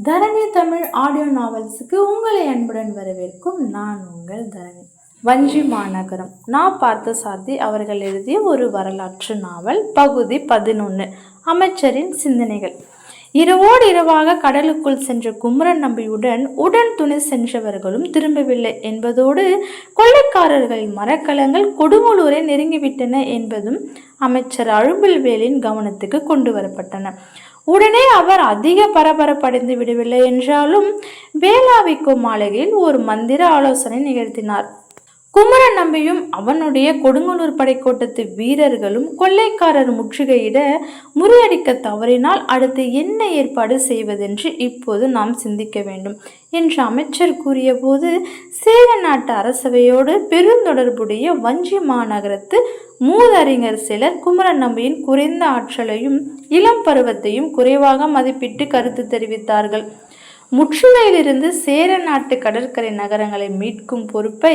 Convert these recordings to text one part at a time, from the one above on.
தரணி Tamil audio நாவல்ஸுக்கு உங்களை அன்புடன் வரவேற்கும் நான் உங்கள் தரணி. வஞ்சி மாநகரம். நான் பார்த்தசாரதி அவர்கள் எழுதிய ஒரு வரலாற்று நாவல். பகுதி 11. அமைச்சரின் சிந்தனைகள். இரவோடு இரவாக கடலுக்குள் சென்ற குமரன் நம்பியுடன் உடன் துணை சென்றவர்களும் திரும்பவில்லை என்பதோடு கொள்ளைக்காரர்களின் மரக்கலங்கள் கொடுங்கலூரை நெருங்கிவிட்டன என்பதும் அமைச்சர் அழும்பில்வேலின் கவனத்துக்கு கொண்டு வரப்பட்டன. உடனே அவர் அதிக பரபரப்படைந்து விடவில்லை என்றாலும் வேளாவிக்கோ மாளிகையில் ஒரு மந்திர ஆலோசனை நிகழ்த்தினார். குமரன் நம்பியும் அவனுடைய கொடுங்கலூர் படைக்கோட்டத்து வீரர்களும் கொள்ளைக்காரர் முற்றுகையிட முறியடிக்க தவறினால் அடுத்து என்ன ஏற்பாடு செய்வதென்று இப்போது நாம் சிந்திக்க வேண்டும் என்று அமைச்சர் கூறிய போது, சேர நாட்டு அரசவையோடு பெருந்தொடர்புடைய வஞ்சி மாநகரத்து மூதறிஞர் சிலர் குமரன் நம்பியின் குறைந்த ஆற்றலையும் இளம் பருவத்தையும் குறைவாக மதிப்பிட்டு கருத்து தெரிவித்தார்கள். முற்றுகையிலிருந்து சேர நாட்டு கடற்கரை நகரங்களை மீட்கும் பொறுப்பை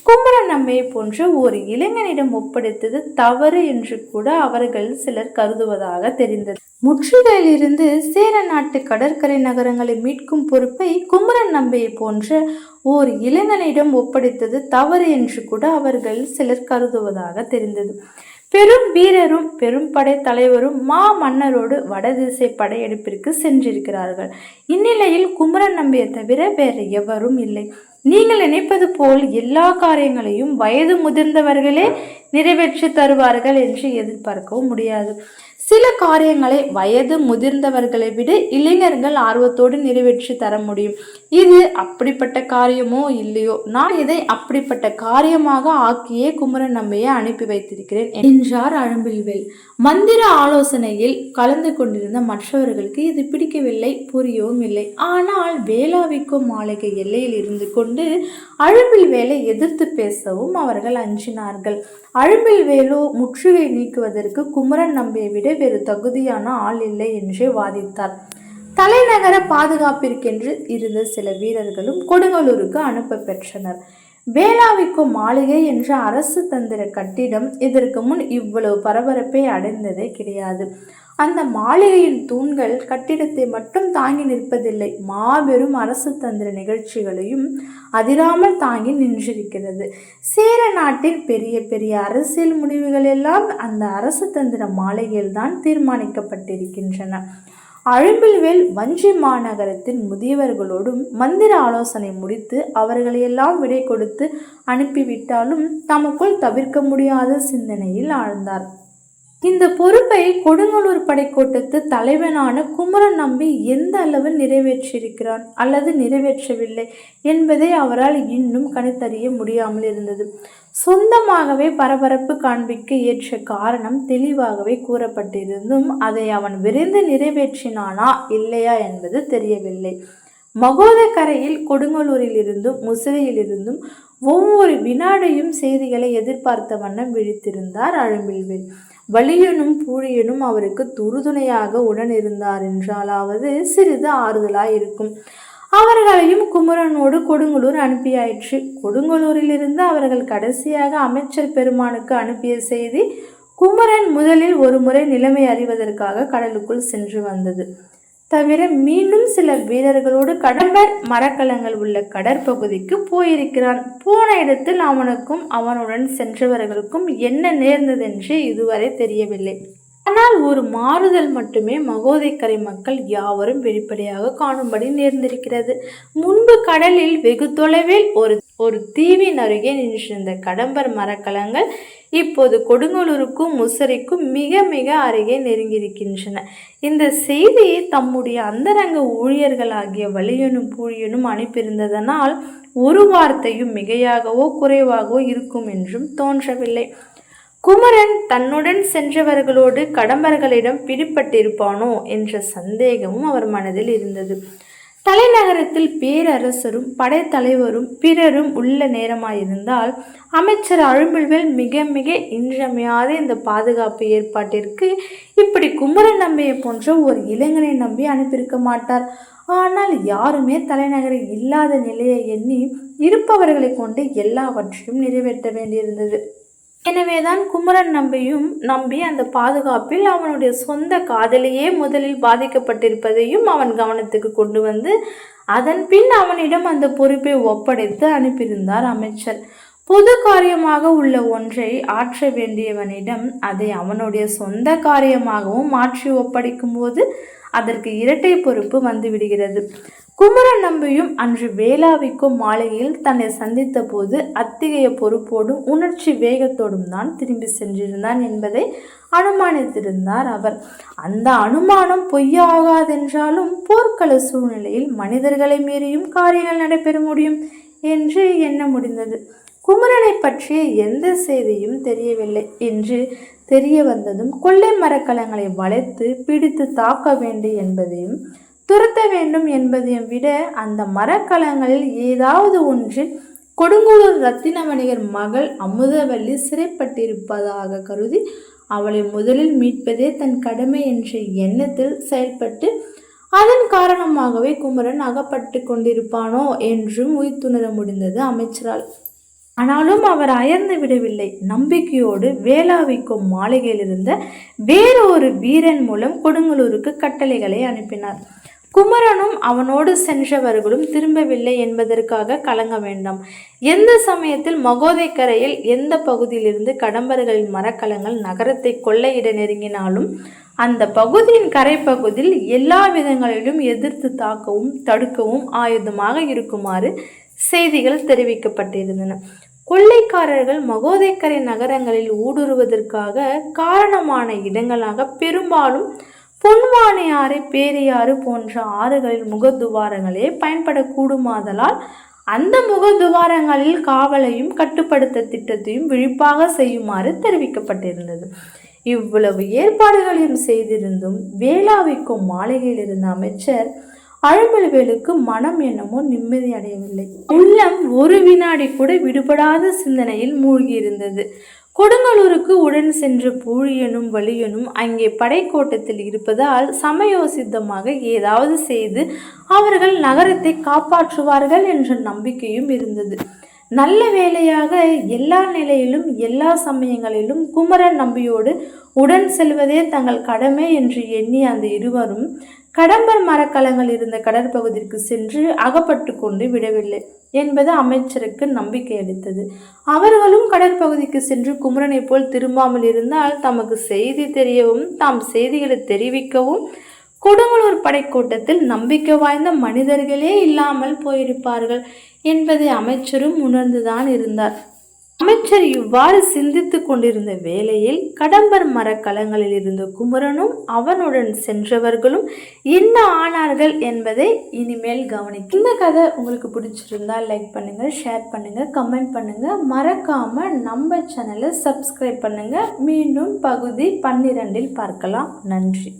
குமரன் நம்பியை போன்ற ஒரு இளைஞனிடம் ஒப்படைத்தது தவறு என்று கூட அவர்கள் சிலர் கருதுவதாக தெரிந்தது. முற்றுகையிலிருந்து சேர நாட்டு கடற்கரை நகரங்களை மீட்கும் பொறுப்பை குமரன் நம்பியை போன்ற ஓர் இளைஞனிடம் ஒப்படைத்தது தவறு என்று கூட அவர்கள் சிலர் கருதுவதாக தெரிந்தது. பெரும் வீரரும் பெரும் படை தலைவரும் மன்னரோடு வடதிசை படையெடுப்பிற்கு சென்றிருக்கிறார்கள். இந்நிலையில் குமரன் நம்பியை தவிர வேறு எவரும் இல்லை. நீங்கள் நினைப்பது போல் எல்லா காரியங்களையும் வயது முதிர்ந்தவர்களே நிறைவேற்றி தருவார்கள் என்று எதிர்பார்க்கவும் முடியாது. சில காரியங்களை வயது முதிர்ந்தவர்களை விட இளைஞர்கள் ஆர்வத்தோடு நிறைவேற்றி தர முடியும். இது அப்படிப்பட்ட காரியமோ இல்லையோ, நான் இதை அப்படிப்பட்ட காரியமாக ஆக்கியே குமரன் நம்பியை அனுப்பி வைத்திருக்கிறேன் என்றார் அழும்பில்வேல். மந்திர ஆலோசனையில் கலந்து கொண்டிருந்த மற்றவர்களுக்கு இது பிடிக்கவில்லை, புரியவும் இல்லை. ஆனால் வேளாவிக்கோ மாளிகை எல்லையில் இருந்து கொண்டு அழும்பில்வேலை எதிர்த்து பேசவும் அவர்கள் அஞ்சினார்கள். அழும்பில்வேலோ முற்றுகை நீக்குவதற்கு குமரன் நம்பியை விட வேறு தகுதியான ஆள் இல்லை என்றே வாதித்தார். தலைநகர பாதுகாப்பிற்கென்று இருந்த சில வீரர்களும் கொடுங்கலூருக்கு அனுப்ப பெற்றனர். வேளாவிக்கோ மாளிகை என்ற அரசு தந்திர கட்டிடம் இதற்கு முன் இவ்வளவு பரபரப்பை அடைந்ததே கிடையாது. அந்த மாளிகையின் தூண்கள் கட்டிடத்தை மட்டும் தாங்கி நிற்பதில்லை, மாபெரும் அரசு தந்திர நிகழ்ச்சிகளையும் அதிராமல் தாங்கி நின்றிருக்கிறது. சேர நாட்டின் பெரிய பெரிய அரசியல் முடிவுகள் எல்லாம் அந்த அரசு தந்திர மாளிகையில் தான் தீர்மானிக்கப்பட்டிருக்கின்றன. அழும்பில்வேல் வஞ்சி மாநகரத்தின் முதியவர்களோடும் மந்திர ஆலோசனை முடித்து அவர்களையெல்லாம் விடை கொடுத்து அனுப்பிவிட்டாலும் தமக்குள் தவிர்க்க முடியாத சிந்தனையில் ஆழ்ந்தார். இந்த பொறுப்பை கொடுங்கலூர் படைக்கோட்டத்து தலைவனான குமரன் நம்பி எந்த அளவு நிறைவேற்றியிருக்கிறான் அல்லது நிறைவேற்றவில்லை என்பதை அவரால் இன்னும் கணித்தறிய முடியாமல் இருந்தது. சொந்தமாகவே பரபரப்பு காண்பிக்க ஏற்ற காரணம் தெளிவாகவே கூறப்பட்டிருந்தும் அதை அவன் விரைந்து நிறைவேற்றினானா இல்லையா என்பது தெரியவில்லை. மகோதக்கரையில் கொடுங்கலூரிலிருந்தும் முசிறியிலிருந்தும் ஒவ்வொரு வினாடியும் செய்திகளை எதிர்பார்த்த வண்ணம் விழித்திருந்தார் அழும்பில்வேல். வலியனும் பூழியனும் அவருக்கு துருதுணையாக உடன் இருந்தார் என்றாலாவது சிறிது ஆறுதலாயிருக்கும். அவர்களையும் குமரனோடு கொடுங்கலூர் அனுப்பியாயிற்று. கொடுங்கலூரிலிருந்து அவர்கள் கடைசியாக அமைச்சர் பெருமானுக்கு அனுப்பிய செய்தி குமரன் முதலில் ஒரு முறை நிலைமை அறிவதற்காக கடலுக்குள் சென்று வந்தது தவிர மீண்டும் சில வீரர்களோடு கடம்பர் மரக்கலங்கள் உள்ள கடற்பகுதிக்கு போயிருக்கிறான். போன இடத்தில் அவனுக்கும் அவனுடன் சென்றவர்களுக்கும் என்ன நேர்ந்ததென்று இதுவரை தெரியவில்லை. ஆனால் ஒரு மாறுதல் மட்டுமே மகோதைக்கரை மக்கள் யாவரும் வெளிப்படையாக காணும்படி நேர்ந்திருக்கிறது. முன்பு கடலில் வெகு தொலைவில் ஒரு தீவின் அருகே நின்றிருந்த கடம்பர் மரக்கலங்கள் இப்போது கொடுங்கலூருக்கும் முசிறிக்கும் மிக மிக அருகே நெருங்கியிருக்கின்றன. இந்த செய்தியை தம்முடைய அந்தரங்க ஊழியர்களாகிய வலியனும் பூழியனும் அனுப்பியிருந்ததனால் ஒரு வார்த்தையும் மிகையாகவோ குறைவாகவோ இருக்கும் என்றும் தோன்றவில்லை. குமரன் தன்னுடன் சென்றவர்களோடு கடம்பர்களிடம் பிடிப்பட்டிருப்பானோ என்ற சந்தேகமும் அவர் மனதில் இருந்தது. தலைநகரத்தில் பேரரசரும் படைத்தலைவரும் பிறரும் உள்ள நேரமாயிருந்தால் அமைச்சர் அழும்பில்வேல் மிக மிக இன்றியமையாத இந்த பாதுகாப்பு ஏற்பாட்டிற்கு இப்படி குமரன் நம்பியை போன்ற ஒரு இளைஞனை நம்பி அனுப்பியிருக்க மாட்டார். ஆனால் யாருமே தலைநகரில் இல்லாத நிலையை எண்ணி இருப்பவர்களை கொண்டு எல்லாவற்றையும் நிறைவேற்ற வேண்டியிருந்தது. எனவேதான் குமரன் நம்பி அந்த பாதுகாப்பில் அவனுடைய சொந்த காதலியே முதலில் பாதிக்கப்பட்டிருப்பதையும் அவன் கவனத்துக்கு கொண்டு வந்து அதன் பின் அவனிடம் அந்த பொறுப்பை ஒப்படைத்து அனுப்பியிருந்தார் அமைச்சர். பொது காரியமாக உள்ள ஒன்றை ஆற்ற வேண்டியவனிடம் அதை அவனுடைய சொந்த காரியமாகவும் மாற்றி ஒப்படைக்கும் போது அதற்கு இரட்டை பொறுப்பு வந்துவிடுகிறது. குமரன் நம்பியும் அன்று வேளாவிக்கும் மாளிகையில் தன்னை சந்தித்த போது அத்தகைய பொறுப்போடும் உணர்ச்சி வேகத்தோடும் தான் திரும்பி சென்றிருந்தான் என்பதை அனுமானித்திருந்தார் அவர். அந்த அனுமானம் பொய்யாகாதென்றாலும் போர்க்கள சூழ்நிலையில் மனிதர்களை மீறியும் காரியங்கள் நடைபெற முடியும் என்று எண்ண முடிந்தது. குமரனை பற்றிய எந்த செய்தியும் தெரியவில்லை என்று தெரிய வந்ததும் கொள்ளை மரக்கலங்களை வளைத்து பிடித்து தாக்க வேண்டும் என்பதையும் துரத்த வேண்டும் என்பதையும் விட அந்த மரக்கலங்களில் ஏதாவது ஒன்றில் கொடுங்கோளூர் ரத்தின வணிகர் மகள் அமுதவல்லி சிறைப்பட்டிருப்பதாக கருதி அவளை முதலில் மீட்பதே தன் கடமை என்ற எண்ணத்தில் செயல்பட்டு அதன் காரணமாகவே குமரன் அகப்பட்டு கொண்டிருப்பானோ என்றும் உய்த்துணர முடிந்தது அமைச்சரால். ஆனாலும் அவர் அயர்ந்து விடவில்லை. நம்பிக்கையோடு வேளாவிக்கும் மாளிகையில் இருந்த வேறொரு வீரன் மூலம் கொடுங்கலூருக்கு கட்டளைகளை அனுப்பினார். குமரனும் அவனோடு சென்றவர்களும் திரும்பவில்லை என்பதற்காக கலங்க வேண்டாம். எந்த சமயத்தில் மகோதைக்கரையில் எந்த பகுதியிலிருந்து கடம்பர்களின் மரக்கலங்கள் நகரத்தை கொள்ளையிட நெருங்கினாலும் அந்த பகுதியின் கரைப்பகுதியில் எல்லா விதங்களிலும் எதிர்த்து தாக்கவும் தடுக்கவும் ஆயுதமாக இருக்குமாறு செய்திகள் தெரிவிக்கப்பட்டிருந்தன. கொள்ளைக்காரர்கள் மகோதைக்கரை நகரங்களில் ஊடுருவதற்காக காரணமான இடங்களாக பெரும்பாலும் பொன்வானை ஆறு, பேரியாறு போன்ற ஆறுகளில் முகத்துவாரங்களே பயன்படக்கூடுமாதலால் அந்த முகத்துவாரங்களில் காவலையும் கட்டுப்படுத்த திட்டத்தையும் விழிப்பாக செய்யுமாறு தெரிவிக்கப்பட்டிருந்தது. இவ்வளவு ஏற்பாடுகளையும் செய்திருந்தும் வேளாவிக்கும் மாளிகையில் இருந்த அமைச்சர் அழுமல்வேலுக்கு மனம் என்னமோ நிம்மதி அடையவில்லை. உள்ளம் ஒரு வினாடி கூட விடுபடாத சிந்தனையில் மூழ்கியிருந்தது. கொடுங்கலூருக்கு உடன் சென்ற பூழியனும் வலியனும் அங்கே படைக்கோட்டத்தில் இருப்பதால் சமயோசித்தமாக ஏதாவது செய்து அவர்கள் நகரத்தை காப்பாற்றுவார்கள் என்ற நம்பிக்கையும் இருந்தது. நல்ல வேளையாக எல்லா நிலையிலும் எல்லா சமயங்களிலும் குமரன் நம்பியோடு உடன் செல்வதே தங்கள் கடமை என்று எண்ணி அந்த இருவரும் கடம்பர் மரக்கலங்கள் இருந்த கடற்பகுதிக்கு சென்று அகப்பட்டு கொண்டு விடவில்லை என்பது அமைச்சருக்கு நம்பிக்கை அளித்தது. அவர்களும் கடற்பகுதிக்கு சென்று குமரனை போல் திரும்பாமல் இருந்தால் தமக்கு செய்தி தெரியவும் தாம் செய்திகளை தெரிவிக்கவும் கொடுங்கலூர் படைக்கூட்டத்தில் நம்பிக்கை வாய்ந்த மனிதர்களே இல்லாமல் போயிருப்பார்கள் என்பதை அமைச்சரும் உணர்ந்துதான் இருந்தார். அமைச்சர் இவ்வாறு சிந்தித்து கொண்டிருந்த வேளையில் கடம்பர் மரக்கலங்களில் இருந்த குமரனும் அவனுடன் சென்றவர்களும் என்ன ஆனார்கள் என்பதை இனிமேல் கவனிக்க. இந்த கதை உங்களுக்கு பிடிச்சிருந்தா லைக் பண்ணுங்க, ஷேர் பண்ணுங்க, கமெண்ட் பண்ணுங்க, மறக்காம நம்ம சேனலை சப்ஸ்கிரைப் பண்ணுங்க. மீண்டும் பகுதி 12 பார்க்கலாம். நன்றி.